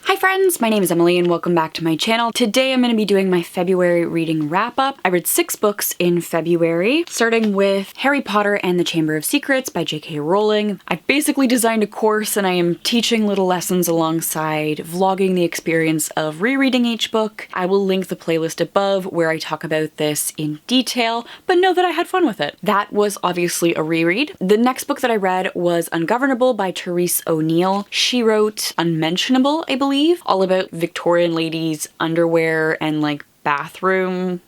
Hi friends, my name is Emily and welcome back to my channel. Today I'm going to be doing my February reading wrap-up. I read 6 books in February, starting with Harry Potter and the Chamber of Secrets by J.K. Rowling. I've basically designed a course and I am teaching little lessons alongside vlogging the experience of rereading each book. I will link the playlist above where I talk about this in detail, but know that I had fun with it. That was obviously a reread. The next book that I read was Ungovernable by Therese Oneill. She wrote Unmentionable, I believe, all about Victorian ladies' underwear and like bathroom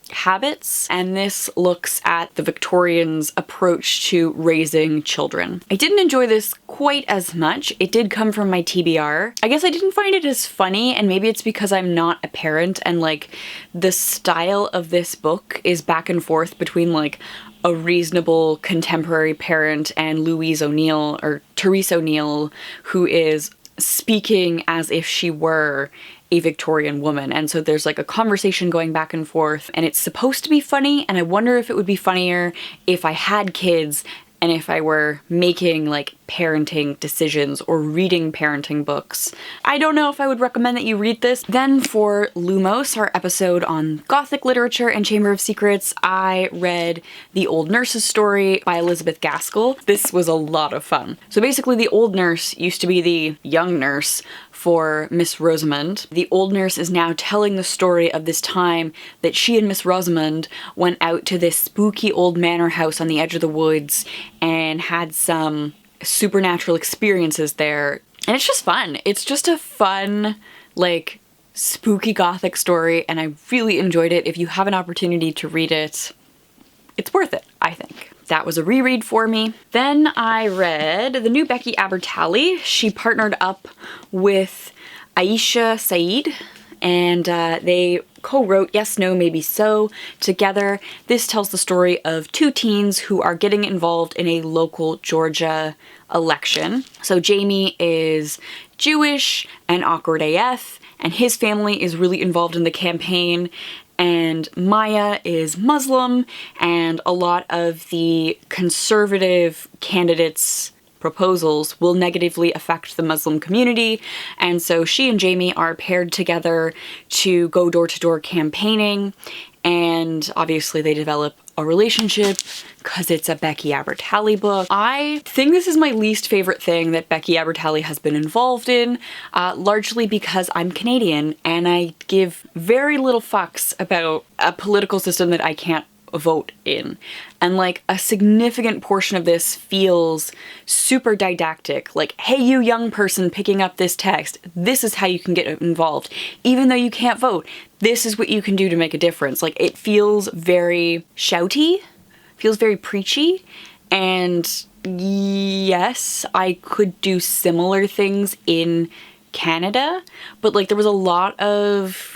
habits, and this looks at the Victorians' approach to raising children. I didn't enjoy this quite as much. It did come from my TBR. I guess I didn't find it as funny, and maybe it's because I'm not a parent and like the style of this book is back and forth between like a reasonable contemporary parent and Louise Oneill or Therese Oneill, who is speaking as if she were a Victorian woman. And so there's like a conversation going back and forth and it's supposed to be funny, and I wonder if it would be funnier if I had kids and if I were making like parenting decisions or reading parenting books. I don't know if I would recommend that you read this. Then for Lumos, our episode on Gothic literature and Chamber of Secrets, I read The Old Nurse's Story by Elizabeth Gaskell. This was a lot of fun. So basically the old nurse used to be the young nurse for Miss Rosamond. The old nurse is now telling the story of this time that she and Miss Rosamond went out to this spooky old manor house on the edge of the woods and had some supernatural experiences there. And it's just fun. It's just a fun, like, spooky Gothic story, and I really enjoyed it. If you have an opportunity to read it, it's worth it, I think. That was a reread for me. Then I read the new Becky Albertalli. She partnered up with Aisha Saeed, and they co-wrote Yes, No, Maybe So together. This tells the story of 2 teens who are getting involved in a local Georgia election. So Jamie is Jewish and awkward AF, and his family is really involved in the campaign. And Maya is Muslim, and a lot of the conservative candidates' proposals will negatively affect the Muslim community, and so she and Jamie are paired together to go door-to-door campaigning, and obviously they develop a relationship because it's a Becky Albertalli book. I think this is my least favorite thing that Becky Albertalli has been involved in, largely because I'm Canadian and I give very little fucks about a political system that I can't vote in. And like a significant portion of this feels super didactic, like, hey, you young person picking up this text, this is how you can get involved. Even though you can't vote, this is what you can do to make a difference. Like, it feels very shouty, feels very preachy, and yes, I could do similar things in Canada, but like there was a lot of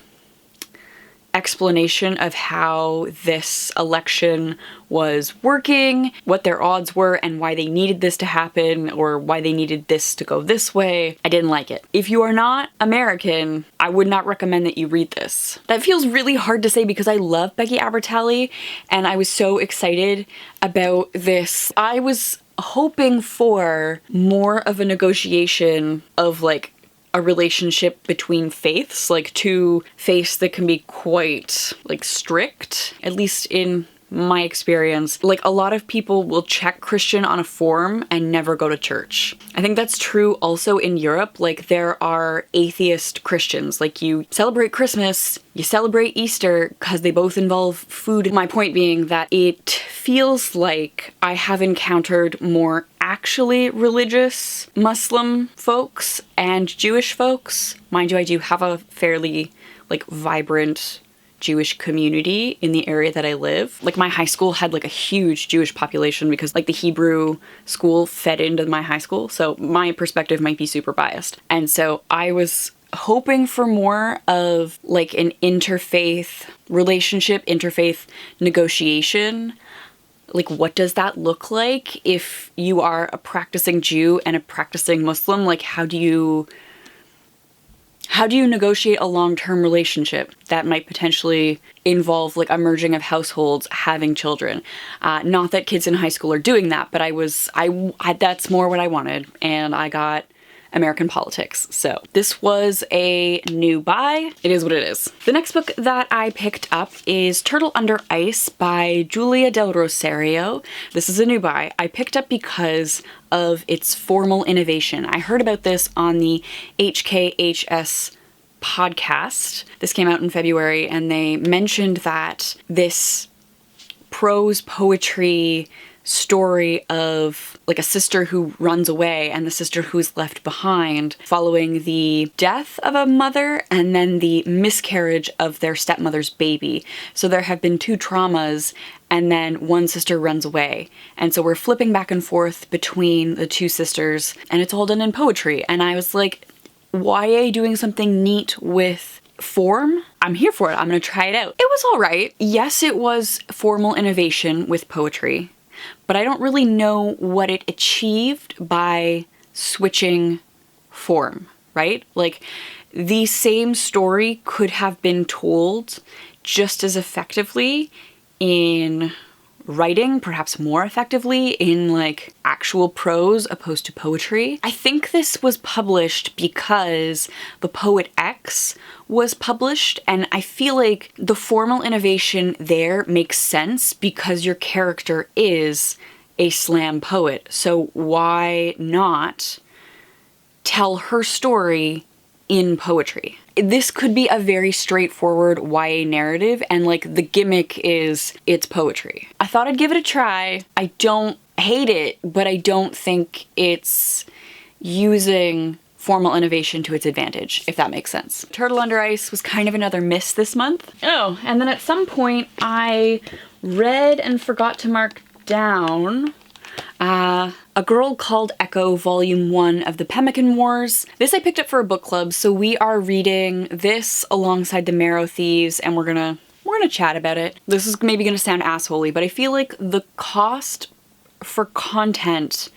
explanation of how this election was working, what their odds were, and why they needed this to happen, or why they needed this to go this way. I didn't like it. If you are not American, I would not recommend that you read this. That feels really hard to say because I love Becky Albertalli, and I was so excited about this. I was hoping for more of a negotiation of like a relationship between faiths, like 2 faiths that can be quite like strict, at least in my experience. Like a lot of people will check Christian on a form and never go to church. I think that's true also in Europe. Like there are atheist Christians, like you celebrate Christmas, you celebrate Easter because they both involve food. My point being that it feels like I have encountered more actually religious Muslim folks and Jewish folks. Mind you, I do have a fairly like vibrant Jewish community in the area that I live. Like my high school had like a huge Jewish population because like the Hebrew school fed into my high school. So my perspective might be super biased. And so I was hoping for more of like an interfaith relationship, interfaith negotiation. Like, what does that look like if you are a practicing Jew and a practicing Muslim? Like, how do you negotiate a long-term relationship that might potentially involve like a merging of households, having children? Not that kids in high school are doing that, but that's more what I wanted, and I got American politics. So this was a new buy. It is what it is. The next book that I picked up is Turtle Under Ice by Juleah del Rosario. This is a new buy. I picked up because of its formal innovation. I heard about this on the HKHS podcast. This came out in February, and they mentioned that this prose poetry story of like a sister who runs away and the sister who's left behind following the death of a mother and then the miscarriage of their stepmother's baby. So there have been two traumas and then one sister runs away. And so we're flipping back and forth between the two sisters and it's all done in poetry. And I was like, YA doing something neat with form? I'm here for it. I'm gonna try it out. It was all right. Yes, it was formal innovation with poetry, but I don't really know what it achieved by switching form, right? Like, the same story could have been told just as effectively in writing, perhaps more effectively in like actual prose opposed to poetry. I think this was published because the Poet X was published, and I feel like the formal innovation there makes sense because your character is a slam poet. So why not tell her story in poetry? This could be a very straightforward YA narrative, and like the gimmick is it's poetry. I thought I'd give it a try. I don't hate it, but I don't think it's using formal innovation to its advantage, if that makes sense. Turtle Under Ice was kind of another miss this month. Oh, and then at some point I read and forgot to mark down A Girl Called Echo, Volume 1 of the Pemmican Wars. This I picked up for a book club, so we are reading this alongside the Marrow Thieves, and we're gonna chat about it. This is maybe gonna sound assholey, but I feel like the cost for content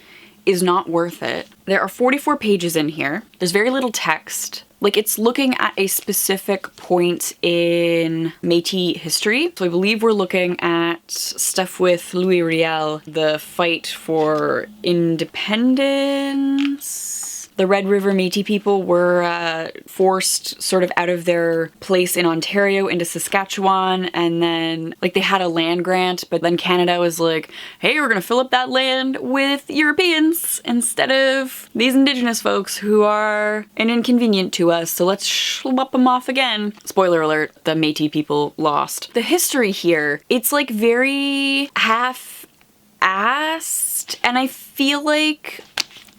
is not worth it. There are 44 pages in here. There's very little text. Like, it's looking at a specific point in Métis history. So I believe we're looking at stuff with Louis Riel, the fight for independence. The Red River Métis people were forced sort of out of their place in Ontario into Saskatchewan, and then like they had a land grant, but then Canada was like, hey, we're gonna fill up that land with Europeans instead of these Indigenous folks who are an inconvenient to us, so let's schlep them off again. Spoiler alert, the Métis people lost. The history here, it's like very half-assed, and I feel like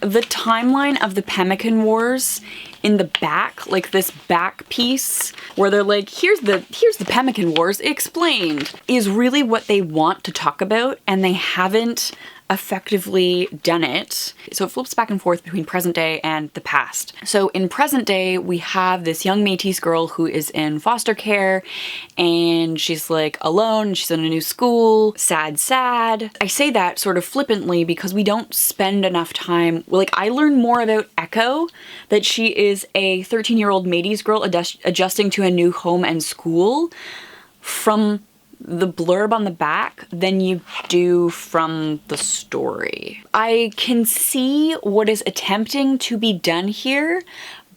the timeline of the Pemmican Wars in the back, like this back piece where they're like, here's the Pemmican Wars explained, is really what they want to talk about, and they haven't effectively done it. So it flips back and forth between present day and the past. So in present day, we have this young Métis girl who is in foster care, and she's like alone, she's in a new school, sad. I say that sort of flippantly because we don't spend enough time, like I learned more about Echo, that she is a 13-year-old Métis girl adjusting to a new home and school, from the blurb on the back than you do from the story. I can see what is attempting to be done here,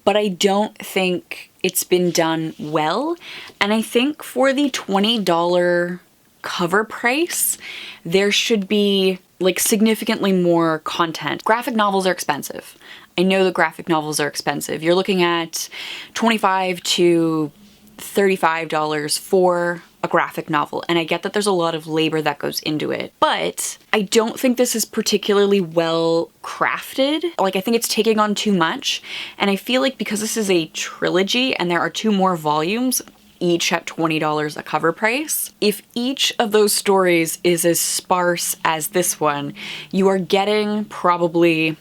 but I don't think it's been done well. And I think for the $20 cover price, there should be like significantly more content. Graphic novels are expensive. I know that graphic novels are expensive. You're looking at $25 to $35 for a graphic novel, and I get that there's a lot of labor that goes into it, but I don't think this is particularly well crafted. Like, I think it's taking on too much, and I feel like because this is a trilogy and there are 2 more volumes, each at $20 a cover price, if each of those stories is as sparse as this one, you are getting probably,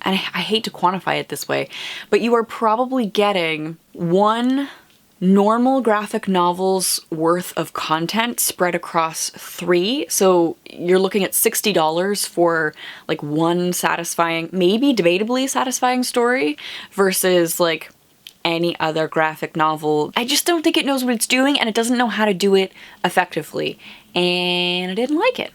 and I hate to quantify it this way, but you are probably getting 1 normal graphic novel's worth of content spread across 3. So you're looking at $60 for like 1 satisfying, maybe debatably satisfying story versus like any other graphic novel. I just don't think it knows what it's doing, and it doesn't know how to do it effectively, and I didn't like it.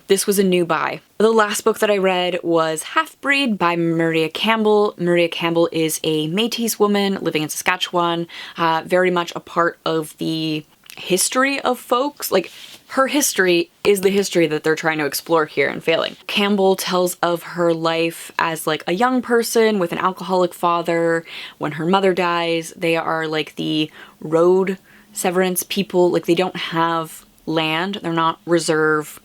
this was a new buy. The last book that I read was Halfbreed by Maria Campbell. Maria Campbell is a Métis woman living in Saskatchewan, very much a part of the history of folks. Like, her history is the history that they're trying to explore here and failing. Campbell tells of her life as like a young person with an alcoholic father. When her mother dies, they are like the road severance people. Like, they don't have land. They're not reserve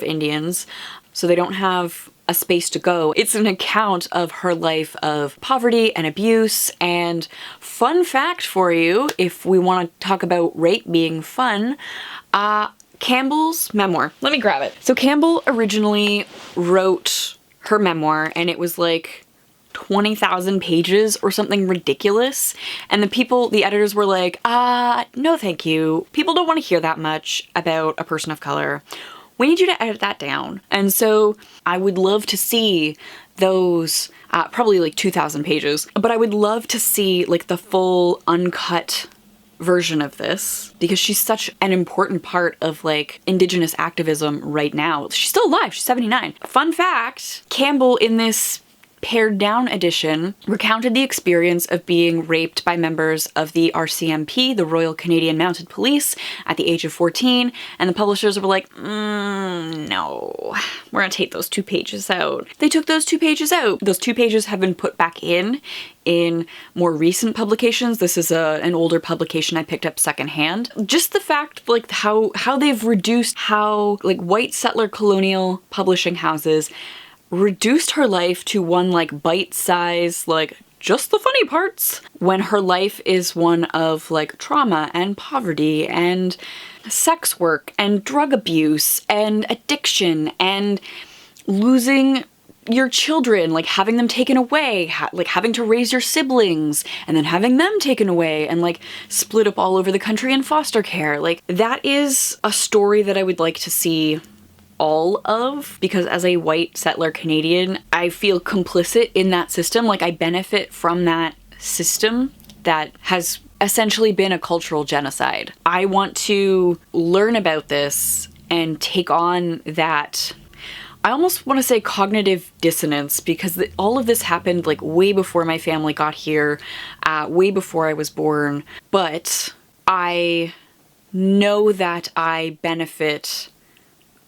Indians. So they don't have a space to go. It's an account of her life of poverty and abuse. And fun fact for you, if we want to talk about rape being fun, Campbell's memoir. Let me grab it. So Campbell originally wrote her memoir, and it was like 20,000 pages or something ridiculous. And the editors were like, no thank you. People don't want to hear that much about a person of color. We need you to edit that down. And so I would love to see those, probably like 2,000 pages, but I would love to see like the full uncut version of this, because she's such an important part of like Indigenous activism right now. She's still alive, she's 79. Fun fact, Campbell in this pared down edition recounted the experience of being raped by members of the RCMP, the Royal Canadian Mounted Police, at the age of 14, and the publishers were like, no, we're gonna take those 2 pages out. They took those 2 pages out. Those 2 pages have been put back in more recent publications. This is an older publication I picked up secondhand. Just the fact, like, how they've reduced how, like, white settler colonial publishing houses reduced her life to one, like, bite-sized, like, just the funny parts, when her life is one of, like, trauma and poverty and sex work and drug abuse and addiction and losing your children, like having them taken away, like having to raise your siblings and then having them taken away and like split up all over the country in foster care. Like, that is a story that I would like to see all of, because as a white settler Canadian, I feel complicit in that system. Like, I benefit from that system that has essentially been a cultural genocide. I want to learn about this and take on that, I almost want to say cognitive dissonance, because all of this happened like way before my family got here, way before I was born. But I know that I benefit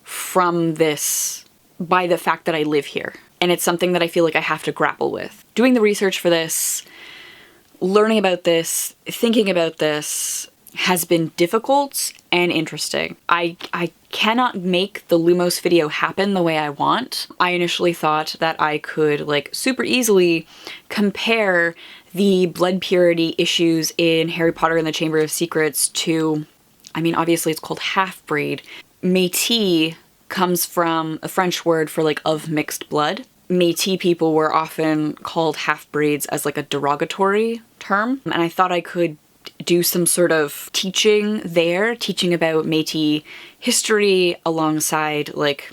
from this by the fact that I live here. And it's something that I feel like I have to grapple with. Doing the research for this, learning about this, thinking about this has been difficult and interesting. I cannot make the Lumos video happen the way I want. I initially thought that I could like super easily compare the blood purity issues in Harry Potter and the Chamber of Secrets to, I mean, obviously it's called Halfbreed. Métis comes from a French word for like of mixed blood. Métis people were often called half-breeds as like a derogatory term, and I thought I could do some sort of teaching there, teaching about Métis history alongside like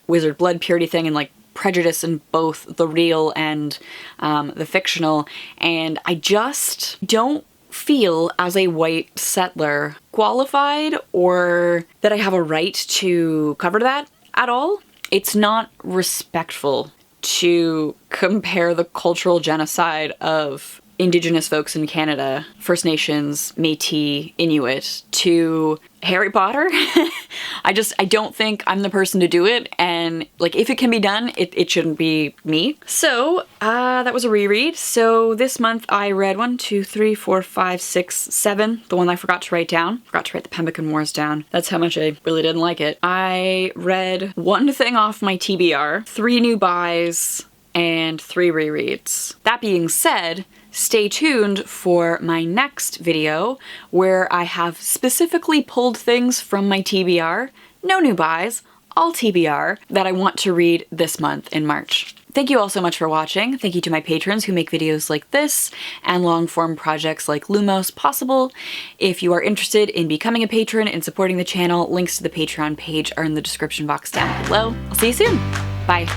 wizard blood purity thing and like prejudice in both the real and the fictional. And I just don't feel as a white settler qualified or that I have a right to cover that at all. It's not respectful to compare the cultural genocide of Indigenous folks in Canada, First Nations, Métis, Inuit, to Harry Potter. I don't think I'm the person to do it, and like, if it can be done, it shouldn't be me. So that was a reread. So this month I read 1, 2, 3, 4, 5, 6, 7, the one I forgot to write down. Forgot to write the Pemmican Wars down. That's how much I really didn't like it. I read one thing off my TBR, 3 new buys, and 3 rereads. That being said, stay tuned for my next video where I have specifically pulled things from my TBR, no new buys, all TBR, that I want to read this month in March. Thank you all so much for watching. Thank you to my patrons who make videos like this and long-form projects like Lumos possible. If you are interested in becoming a patron and supporting the channel, links to the Patreon page are in the description box down below. I'll see you soon. Bye.